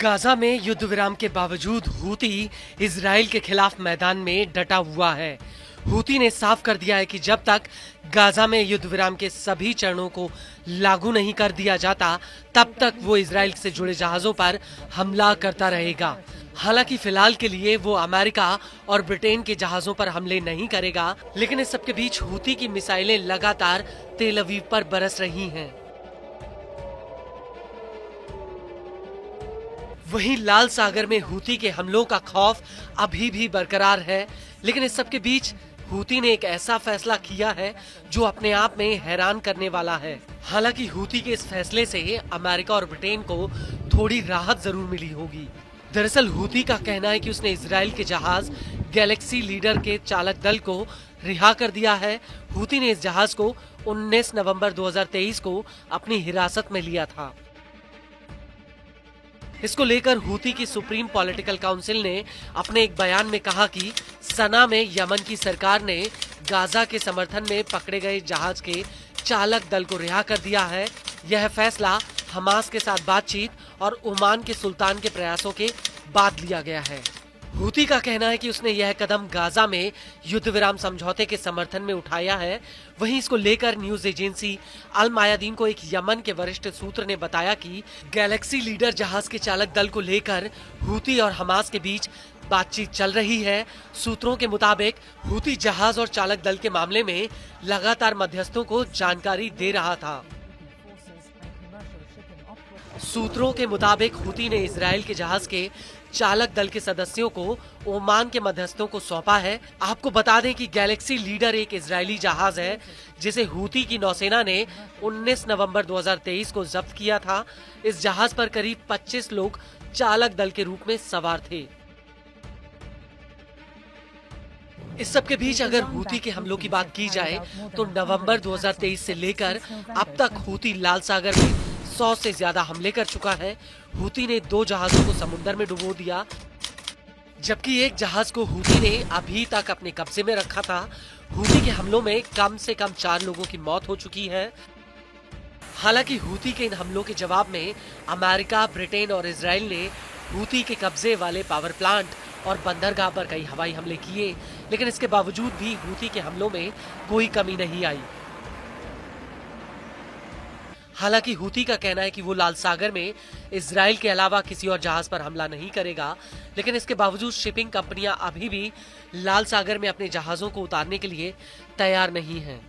Gaza में युद्ध विराम के बावजूद हूती इजराइल के खिलाफ मैदान में डटा हुआ है। हूती ने साफ कर दिया है कि जब तक गाजा में युद्ध विराम के सभी चरणों को लागू नहीं कर दिया जाता, तब तक वो इजराइल से जुड़े जहाजों पर हमला करता रहेगा। हालांकि फिलहाल के लिए वो अमेरिका और ब्रिटेन के जहाजों पर हमले नहीं करेगा, लेकिन इस सबके बीच हूती की मिसाइलें लगातार तेल अवीव पर बरस रही हैं। वहीं लाल सागर में हूती के हमलों का खौफ अभी भी बरकरार है, लेकिन इस सब के बीच हूती ने एक ऐसा फैसला किया है जो अपने आप में हैरान करने वाला है। हालांकि हूती के इस फैसले से अमेरिका और ब्रिटेन को थोड़ी राहत जरूर मिली होगी। दरअसल हूती का कहना है कि उसने इजराइल के जहाज गैलेक्सी लीडर के चालक दल को रिहा कर दिया है। हूती ने इस जहाज को 19 नवंबर 2023 को अपनी हिरासत में लिया था। इसको लेकर हूती की सुप्रीम पॉलिटिकल काउंसिल ने अपने एक बयान में कहा कि सना में यमन की सरकार ने गाजा के समर्थन में पकड़े गए जहाज के चालक दल को रिहा कर दिया है। यह फैसला हमास के साथ बातचीत और ओमान के सुल्तान के प्रयासों के बाद लिया गया है। हूती का कहना है कि उसने यह कदम गाजा में युद्ध विराम समझौते के समर्थन में उठाया है। वहीं इसको लेकर न्यूज एजेंसी अल मायादीन को एक यमन के वरिष्ठ सूत्र ने बताया कि गैलेक्सी लीडर जहाज के चालक दल को लेकर हूती और हमास के बीच बातचीत चल रही है। सूत्रों के मुताबिक हूती जहाज और चालक दल के मामले में लगातार मध्यस्थों को जानकारी दे रहा था। सूत्रों के मुताबिक हूती ने इजराइल के जहाज के चालक दल के सदस्यों को ओमान के मध्यस्थों को सौंपा है। आपको बता दें कि गैलेक्सी लीडर एक इजरायली जहाज है जिसे हूती की नौसेना ने 19 नवंबर 2023 को जब्त किया था। इस जहाज पर करीब 25 लोग चालक दल के रूप में सवार थे। इस सब के बीच अगर हूती के हमलों की बात की जाए तो नवंबर 2023 से लेकर अब तक हूती लाल सागर में 100 से ज्यादा हमले कर चुका है। हूती ने 2 जहाजों को समुद्र में डुबो दिया, जबकि एक जहाज को हूती ने अभी तक अपने कब्जे में रखा था। हूती के हमलों में कम से कम 4 लोगों की मौत हो चुकी है। हालांकि हूती के इन हमलों के जवाब में अमेरिका, ब्रिटेन और इजराइल ने हूती के कब्जे वाले पावर प्लांट और बंदरगाह पर कई हवाई हमले किए, लेकिन इसके बावजूद भी हूती के हमलों में कोई कमी नहीं आई। हालांकि हूती का कहना है कि वो लाल सागर में इजराइल के अलावा किसी और जहाज पर हमला नहीं करेगा, लेकिन इसके बावजूद शिपिंग कंपनियां अभी भी लाल सागर में अपने जहाजों को उतारने के लिए तैयार नहीं हैं।